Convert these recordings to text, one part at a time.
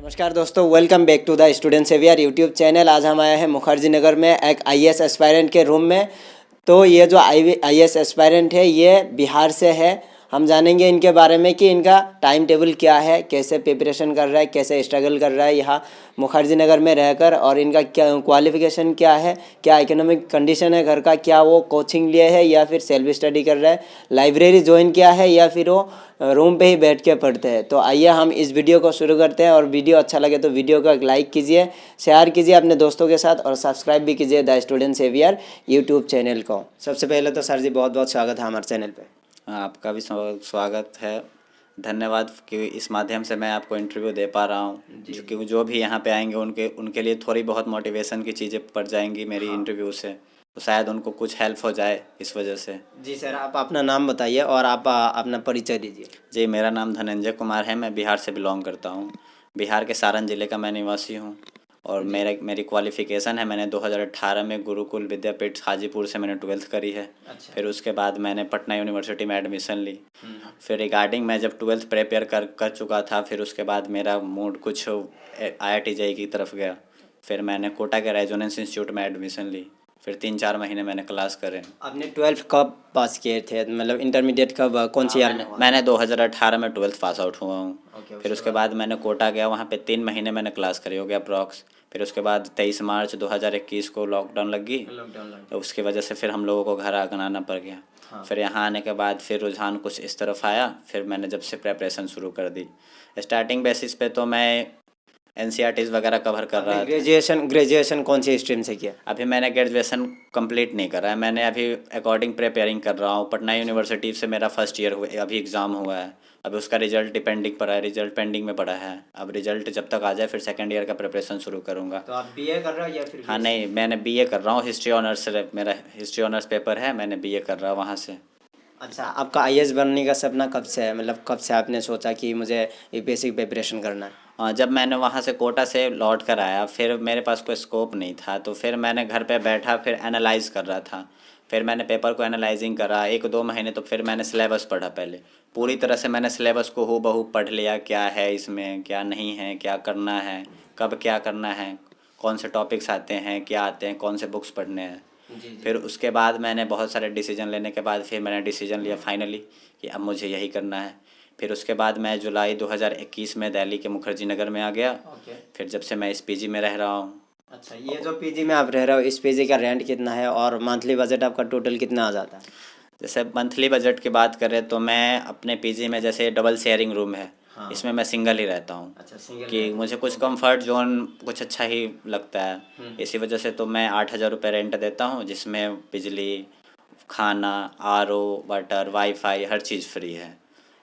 नमस्कार दोस्तों, welcome back to the student saviour YouTube channel. आज हम आए हैं मुखर्जी नगर में एक आईएएस एस्पायरेंट के रूम में। तो ये जो आईएएस एस्पायरेंट है ये बिहार से है। हम जानेंगे इनके बारे में कि इनका टाइम टेबल क्या है, कैसे प्रिपरेशन कर रहा है, कैसे स्ट्रगल कर रहा है यहाँ मुखर्जी नगर में रहकर, और इनका क्या क्वालिफिकेशन क्या है, क्या इकोनॉमिक कंडीशन है घर का, क्या वो कोचिंग लिए है या फिर सेल्फ स्टडी कर रहा है, लाइब्रेरी ज्वाइन किया है या फिर वो रूम पे ही बैठ के पढ़ते हैं। तो आइए हम इस वीडियो को शुरू करते हैं, और वीडियो अच्छा लगे तो वीडियो को एक लाइक कीजिए, शेयर कीजिए अपने दोस्तों के साथ, और सब्सक्राइब भी कीजिए the student saviour YouTube channel को। सबसे पहले तो सर जी बहुत बहुत स्वागत है हमारे चैनल पे। आपका भी स्वागत है। धन्यवाद कि इस माध्यम से मैं आपको इंटरव्यू दे पा रहा हूँ, क्योंकि जो भी यहाँ पे आएंगे उनके लिए थोड़ी बहुत मोटिवेशन की चीज़ें पड़ जाएंगी मेरी इंटरव्यू से, तो शायद उनको कुछ हेल्प हो जाए इस वजह से। जी सर, आप अपना नाम बताइए और आप अपना परिचय दीजिए। जी, मेरा नाम धनंजय कुमार है। मैं बिहार से बिलोंग करता हूँ। बिहार के सारण ज़िले का मैं निवासी हूँ। और मेरी क्वालिफ़िकेशन है, मैंने 2018 में गुरुकुल विद्यापीठ हाजीपुर से मैंने 12th करी है। अच्छा। फिर उसके बाद मैंने पटना यूनिवर्सिटी में एडमिशन ली। फिर रिगार्डिंग मैं जब 12th प्रिपेयर कर चुका था, फिर उसके बाद मेरा मूड कुछ IIT JEE की तरफ गया। फिर मैंने कोटा के रेजोनेंस इंस्टीट्यूट में एडमिशन ली। फिर 3-4 महीने मैंने क्लास करे। आपने 12th कब पास किए थे, मतलब इंटरमीडिएट कब, कौन सी ईयर में हुआ? मैंने 2018 में 12th पास आउट हुआ हूँ। ओके, फिर उसके बाद मैंने कोटा गया, वहाँ पे 3 महीने मैंने क्लास करी, हो गया अप्रॉक्स। फिर उसके बाद 23 मार्च 2021 को लॉकडाउन लग गई, तो उसकी वजह से फिर हम लोगों को घर आना पड़ गया। हाँ। फिर यहाँ आने के बाद फिर रुझान कुछ इस तरफ आया। फिर मैंने जब से प्रेपरेशन शुरू कर दी, स्टार्टिंग बेसिस पे तो मैं NCERTs वगैरह कवर कर रहा था। ग्रेजुएशन कौन सी स्ट्रीम से किया? अभी मैंने ग्रेजुएशन कंप्लीट नहीं करा है, मैंने अभी अकॉर्डिंग प्रिपेयरिंग कर रहा हूँ। पटना यूनिवर्सिटी से मेरा फर्स्ट ईयर हुआ, अभी एग्ज़ाम हुआ है। अभी उसका रिजल्ट पेंडिंग पड़ा है, रिजल्ट पेंडिंग में पड़ा है। अब रिजल्ट जब तक आ जाए फिर सेकंड ईयर का प्रिपरेशन शुरू करूँगा। तो आप बीए कर रहे हो या फिर? हाँ नहीं, मैंने BA कर रहा हूँ, हिस्ट्री ऑनर्स से। मेरा हिस्ट्री ऑनर्स पेपर है, मैंने BA कर रहा हूँ वहाँ से। अच्छा, आपका आईएएस बनने का सपना कब से है, मतलब कब से आपने सोचा कि मुझे यूपीएससी की प्रिपरेशन करना है? जब मैंने वहाँ से कोटा से लौट कर आया, फिर मेरे पास कोई स्कोप नहीं था, तो फिर मैंने घर पे बैठा फिर एनालाइज कर रहा था। फिर मैंने पेपर को एनालाइजिंग करा 1-2 महीने, तो फिर मैंने सिलेबस पढ़ा। पहले पूरी तरह से मैंने सिलेबस को हूबहू पढ़ लिया, क्या है इसमें, क्या नहीं है, क्या करना है, कब क्या करना है, कौन से टॉपिक्स आते हैं, क्या आते हैं, कौन से बुक्स पढ़ने हैं। फिर उसके बाद मैंने बहुत सारे डिसीजन लेने के बाद फिर मैंने डिसीजन लिया फाइनली कि अब मुझे यही करना है। फिर उसके बाद मैं जुलाई 2021 में दिल्ली के मुखर्जी नगर में आ गया। फिर जब से मैं इस PG में रह रहा हूँ। अच्छा, ये जो पीजी में आप रह रहे हो, इस पीजी का रेंट कितना है और मंथली बजट आपका टोटल कितना आ जाता है? जैसे मंथली बजट की बात करें तो मैं अपने PG में, जैसे डबल शेयरिंग रूम है। हाँ। इसमें मैं सिंगल ही रहता हूँ। अच्छा, सिंगल कि मुझे कुछ कंफर्ट जोन कुछ अच्छा ही लगता है। इसी वजह से तो मैं 8,000 रुपये रेंट देता हूँ, जिसमें बिजली, खाना, RO, वाटर, वाईफाई हर चीज़ फ्री है।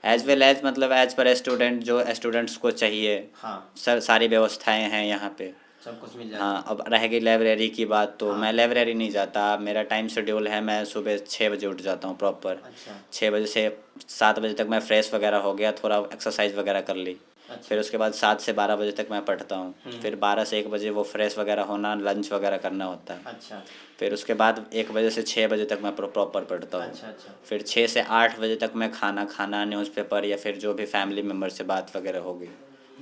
एज वेल एज, मतलब एज पर स्टूडेंट, जो स्टूडेंट्स को चाहिए। हाँ। सारी व्यवस्थाएं हैं यहाँ पे, सब कुछ मिल जाता है। हाँ, अब रह गई लाइब्रेरी की बात, तो मैं लाइब्रेरी नहीं जाता। मेरा टाइम शेड्यूल है, मैं सुबह 6 बजे उठ जाता हूँ प्रॉपर। अच्छा। 6 बजे से 7 बजे तक मैं फ्रेश वगैरह हो गया, थोड़ा एक्सरसाइज वगैरह कर ली। अच्छा। फिर उसके बाद 7 से 12 बजे तक मैं पढ़ता हूँ। फिर 12 से 1 बजे वो फ्रेश वगैरह होना, लंच वगैरह करना होता है। अच्छा। फिर उसके बाद 1 बजे से 6 बजे तक मैं प्रॉपर पढ़ता हूँ। अच्छा अच्छा। फिर 6 से 8 बजे तक मैं खाना, न्यूज़पेपर, या फिर जो भी फैमिली मेम्बर से बात वगैरह होगी,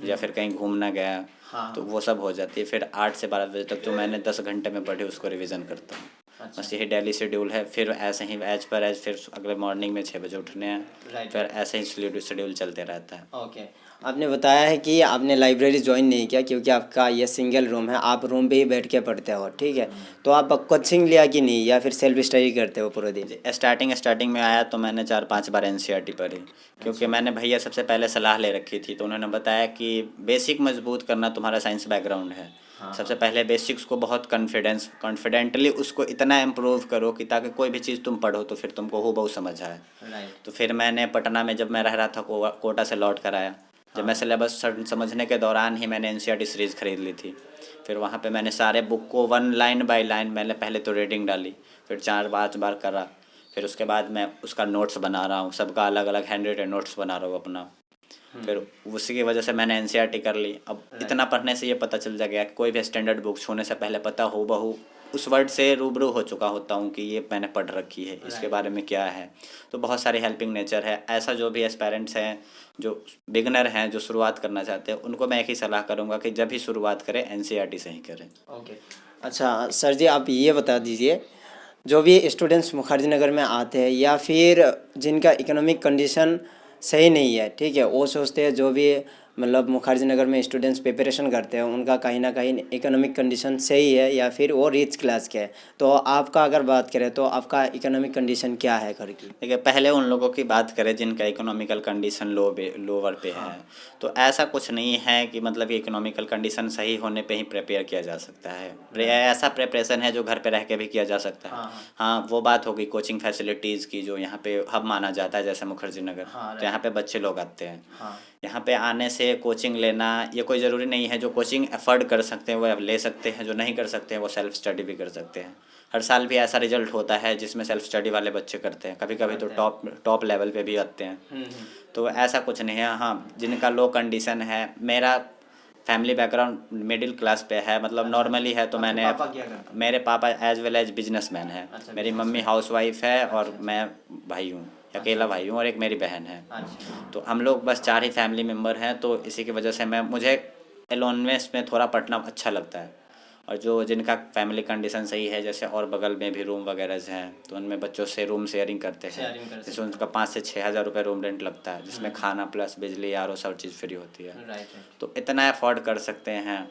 या फिर कहीं घूमना गया। हाँ। तो वो सब हो जाती है। फिर 8 से 12 बजे तक जो मैंने 10 घंटे में पढ़ी उसको रिवीजन करता हूँ। अच्छा। बस यही डेली शेड्यूल है। फिर ऐसे ही एज पर एज फिर अगले मॉर्निंग में 6 बजे उठने हैं। फिर ऐसे ही शेड्यूल चलते रहता है। ओके। आपने बताया है कि आपने लाइब्रेरी ज्वाइन नहीं किया क्योंकि आपका ये सिंगल रूम है, आप रूम पे ही बैठ के पढ़ते हो, ठीक है? तो आप कोचिंग लिया कि नहीं, या फिर सेल्फ स्टडी करते हो पूरे दिन? स्टार्टिंग में आया तो मैंने 4-5 बार NCERT पढ़ी, क्योंकि मैंने भैया सबसे पहले सलाह ले रखी थी। तो उन्होंने बताया कि बेसिक मजबूत करना, तुम्हारा साइंस बैकग्राउंड है। हाँ। सबसे पहले बेसिक्स को बहुत कॉन्फिडेंटली उसको इतना इम्प्रूव करो कि ताकि कोई भी चीज़ तुम पढ़ो तो फिर तुमको हूबहू समझ आए। तो फिर मैंने पटना में, जब मैं रह रहा था, कोटा से लौट कर आया। जब मैं सिलेबस समझने के दौरान ही मैंने NCERT सीरीज़ ख़रीद ली थी। फिर वहाँ पे मैंने सारे बुक को 1 लाइन बाय लाइन मैंने पहले तो रीडिंग डाली, फिर 4-5 बार करा। फिर उसके बाद मैं उसका नोट्स बना रहा हूँ, सबका अलग अलग हैंड रिटन नोट्स बना रहा हूँ अपना। फिर उसी की वजह से मैंने NCERT कर ली। अब इतना पढ़ने से ये पता चल गया कि कोई भी स्टैंडर्ड बुक छूने से पहले पता हूबहू उस वर्ड से रूबरू हो चुका होता हूँ कि ये मैंने पढ़ रखी है, इसके बारे में क्या है। तो बहुत सारी हेल्पिंग नेचर है। ऐसा जो भी एस्पायरेंट्स हैं, जो बिगनर हैं, जो शुरुआत करना चाहते हैं, उनको मैं एक ही सलाह करूँगा कि जब भी शुरुआत करें एनसीईआरटी से ही करें। ओके। अच्छा सर जी, आप ये बता दीजिए, जो भी स्टूडेंट्स मुखर्जी नगर में आते हैं या फिर जिनका इकोनॉमिक कंडीशन सही नहीं है, ठीक है, वो सोचते हैं जो भी मतलब मुखर्जी नगर में स्टूडेंट्स प्रिपरेशन करते हैं उनका कहीं ना कहीं इकोनॉमिक कंडीशन सही है या फिर वो रिच क्लास के है। तो आपका अगर बात करें तो आपका इकोनॉमिक कंडीशन क्या है घर की? देखिए, पहले उन लोगों की बात करें जिनका इकोनॉमिकल कंडीशन लोअर पे है। तो ऐसा कुछ नहीं है कि मतलब इकोनॉमिकल कंडीशन सही होने पे ही प्रिपेयर किया जा सकता है। ऐसा प्रिपरेशन है जो घर पे रह के भी किया जा सकता है। हाँ, वो बात होगी कोचिंग फैसिलिटीज़ की, जो यहाँ पे हब माना जाता है जैसे मुखर्जी नगर। तो यहाँ पे बच्चे लोग आते हैं। यहाँ पे आने से कोचिंग लेना ये कोई ज़रूरी नहीं है। जो कोचिंग अफोर्ड कर सकते हैं वो ले सकते हैं, जो नहीं कर सकते हैं वो सेल्फ स्टडी भी कर सकते हैं। हर साल भी ऐसा रिजल्ट होता है जिसमें सेल्फ स्टडी वाले बच्चे करते हैं, कभी कभी तो टॉप लेवल पे भी आते हैं। तो ऐसा कुछ नहीं है। हाँ, जिनका लो कंडीशन है, मेरा फैमिली बैकग्राउंड मिडिल क्लास पे है, मतलब नॉर्मली है। तो मैंने मेरे पापा एज वेल एज बिजनेसमैन है। मेरी मम्मी हाउसवाइफ है और मैं भाई हूँ, अकेला भाई हूँ, और एक मेरी बहन है। तो हम लोग बस 4 ही फैमिली मेम्बर हैं। तो इसी की वजह से मुझे एलोननेस में थोड़ा पढ़ना अच्छा लगता है। और जो जिनका फैमिली कंडीशन सही है, जैसे और बगल में भी रूम वगैरह हैं, तो उनमें बच्चों से रूम शेयरिंग करते हैं। जैसे उनका 5 से 6 हज़ार रुपये रूम रेंट लगता है, जिसमें खाना प्लस बिजली आर सब चीज़ फ्री होती है। तो इतना अफोर्ड कर सकते हैं।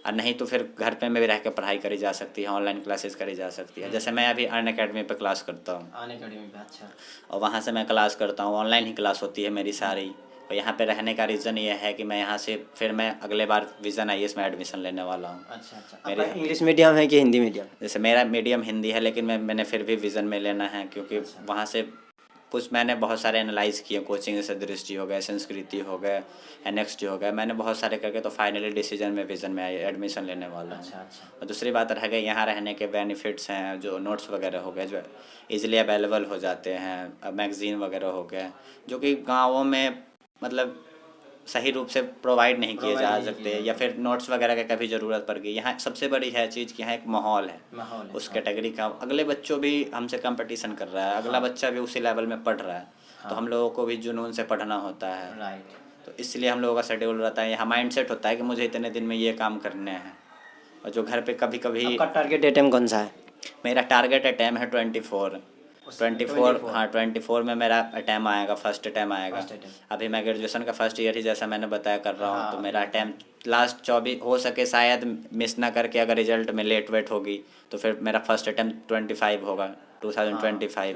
और नहीं तो फिर घर पे में भी रह के पढ़ाई करी जा सकती है, ऑनलाइन क्लासेस करी जा सकती है। जैसे मैं अभी अर्न अकेडमी पे क्लास करता हूँ। अच्छा। और वहाँ से मैं क्लास करता हूँ, ऑनलाइन ही क्लास होती है मेरी सारी। और यहाँ पे रहने का रीज़न ये है कि मैं यहाँ से फिर मैं अगले बार विज़न IAS में एडमिशन लेने वाला हूँ। अच्छा। मेरे इंग्लिश मीडियम है कि हिंदी मीडियम? जैसे मेरा मीडियम हिंदी है, लेकिन मैंने फिर भी विज़न में लेना है, क्योंकि वहाँ से कुछ मैंने बहुत सारे एनालाइज़ किए कोचिंग, जैसे दृष्टि हो गए, संस्कृति हो गए, NXT हो गए, मैंने बहुत सारे करके तो फाइनली डिसीजन में विज़न में एडमिशन लेने वाला हूँ। और दूसरी बात रह गई यहाँ रहने के बेनिफिट्स हैं, जो नोट्स वगैरह हो गए जो ईज़िली अवेलेबल हो जाते हैं, मैगज़ीन वगैरह हो गए, जो कि गाँवों में मतलब सही रूप से प्रोवाइड नहीं किए जा सकते, या फिर नोट्स वगैरह का कभी ज़रूरत पड़ गई। यहाँ सबसे बड़ी है चीज़ कि यहाँ एक माहौल है उस कैटेगरी का। अगले बच्चों भी हमसे कंपटीशन कर रहा है, अगला बच्चा भी उसी लेवल में पढ़ रहा है। तो हम लोगों को भी जुनून से पढ़ना होता है। तो इसलिए हम लोगों का शेड्यूल रहता है, यहाँ माइंड सेट होता है कि मुझे इतने दिन में ये काम करने हैं। और जो घर पे कभी कभी आपका टारगेट अटेम्प्ट कौन सा है? मेरा टारगेट अटैम्प्ट है 24। हाँ 24 में मेरा अटैम्प्ट आएगा, फर्स्ट अटैम्प्ट आएगा। अभी मैं ग्रेजुएशन का फर्स्ट ईयर ही जैसा मैंने बताया कर रहा हूँ। तो मेरा अटैम्प्ट लास्ट 24 हो सके शायद मिस ना करके, अगर रिजल्ट में लेट वेट होगी तो फिर मेरा फर्स्ट अटैम्प्ट 25 होगा, 2025।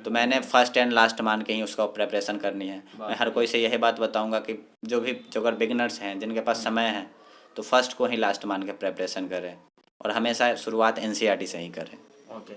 तो मैंने फर्स्ट एंड लास्ट मान के ही उसका प्रिपरेशन करनी है। मैं हर कोई से यही बात बताऊँगा कि जो अगर बिगनर्स हैं जिनके पास समय है तो फर्स्ट को ही लास्ट मान के प्रिपरेशन करें, और हमेशा शुरुआत NCERT से ही करें। ओके,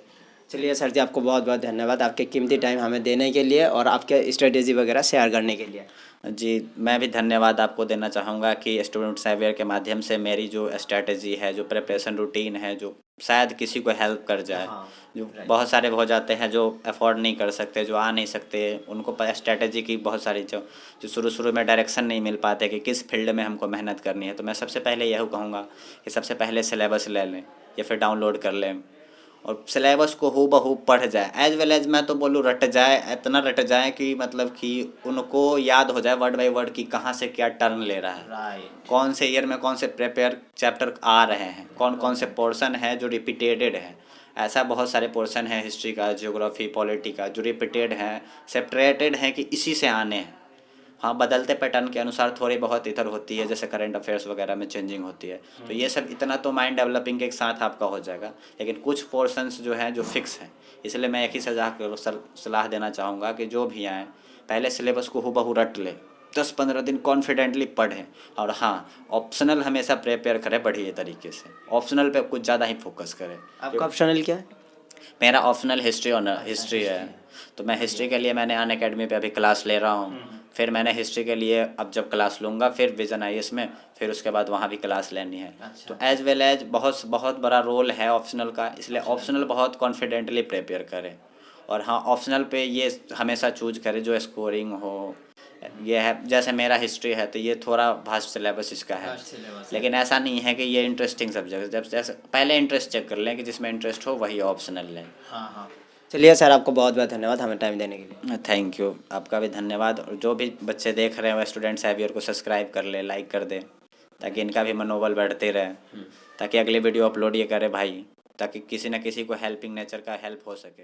चलिए सर जी, आपको बहुत बहुत धन्यवाद आपके कीमती टाइम हमें देने के लिए और आपके स्ट्रेटेजी वगैरह शेयर करने के लिए। जी, मैं भी धन्यवाद आपको देना चाहूँगा कि स्टूडेंट्स अवेयर के माध्यम से मेरी जो स्ट्रेटेजी है, जो प्रिपरेशन रूटीन है, जो शायद किसी को हेल्प कर जाए। जो बहुत सारे हो जाते हैं जो अफोर्ड नहीं कर सकते, जो आ नहीं सकते, उनको स्ट्रेटेजी की बहुत सारी जो शुरू में डायरेक्शन नहीं मिल पाते कि किस फील्ड में हमको मेहनत करनी है। तो मैं सबसे पहले यही कहूँगा कि सबसे पहले सिलेबस ले लें या फिर डाउनलोड कर लें, और सिलेबस को हूबहू पढ़ जाए। एज वेल एज मैं तो बोलूँ रट जाए, इतना रट जाए कि मतलब कि उनको याद हो जाए वर्ड बाय वर्ड कि कहाँ से क्या टर्न ले रहा है, कौन से ईयर में कौन से प्रिपेयर चैप्टर आ रहे हैं, कौन कौन से पोर्शन है जो रिपीटेड है। ऐसा बहुत सारे पोर्शन है हिस्ट्री का, ज्योग्राफी, पॉलिटी का, जो रिपीटेड हैं, सेपरेटेड हैं कि इसी से आने हैं। हाँ, बदलते पैटर्न के अनुसार थोड़ी बहुत इधर होती है, जैसे करंट अफेयर्स वगैरह में चेंजिंग होती है। तो ये सब इतना तो माइंड डेवलपिंग के साथ आपका हो जाएगा, लेकिन कुछ पोर्शंस जो हैं जो फिक्स हैं। इसलिए मैं एक ही सलाह देना चाहूँगा कि जो भी आएँ पहले सिलेबस को हूबहू रट ले, 10-15 दिन कॉन्फिडेंटली पढ़ें। और हाँ, ऑप्शनल हमेशा प्रिपेयर करें बढ़िया तरीके से, ऑप्शनल पे कुछ ज़्यादा ही फोकस करें। आपका ऑप्शनल क्या है? मेरा ऑप्शनल हिस्ट्री है। तो मैं हिस्ट्री के लिए मैंने अन अकेडमी पे अभी क्लास ले रहा हूँ। फिर मैंने हिस्ट्री के लिए अब जब क्लास लूँगा फिर विज़न IAS में, फिर उसके बाद वहाँ भी क्लास लेनी है। तो एज वेल एज बहुत बड़ा रोल है ऑप्शनल का, इसलिए ऑप्शनल बहुत कॉन्फिडेंटली प्रिपेयर करें। और हाँ, ऑप्शनल पे ये हमेशा चूज करें जो स्कोरिंग हो, ये है, जैसे मेरा हिस्ट्री है तो ये थोड़ा भास्ट सिलेबस इसका है, लेकिन ऐसा नहीं है कि ये इंटरेस्टिंग सब्जेक्ट, जब जैसे पहले इंटरेस्ट चेक कर लें कि जिसमें इंटरेस्ट हो वही ऑप्शनल लें। हाँ हाँ। चलिए सर, आपको बहुत बहुत धन्यवाद हमें टाइम देने के लिए। थैंक यू, आपका भी धन्यवाद। और जो भी बच्चे देख रहे हैं वह स्टूडेंट्स हैवियर को सब्सक्राइब कर ले, लाइक कर दे, ताकि इनका भी मनोबल बढ़ते रहे, ताकि अगली वीडियो अपलोड ये करे भाई, ताकि किसी न किसी को हेल्पिंग नेचर का हेल्प हो सके।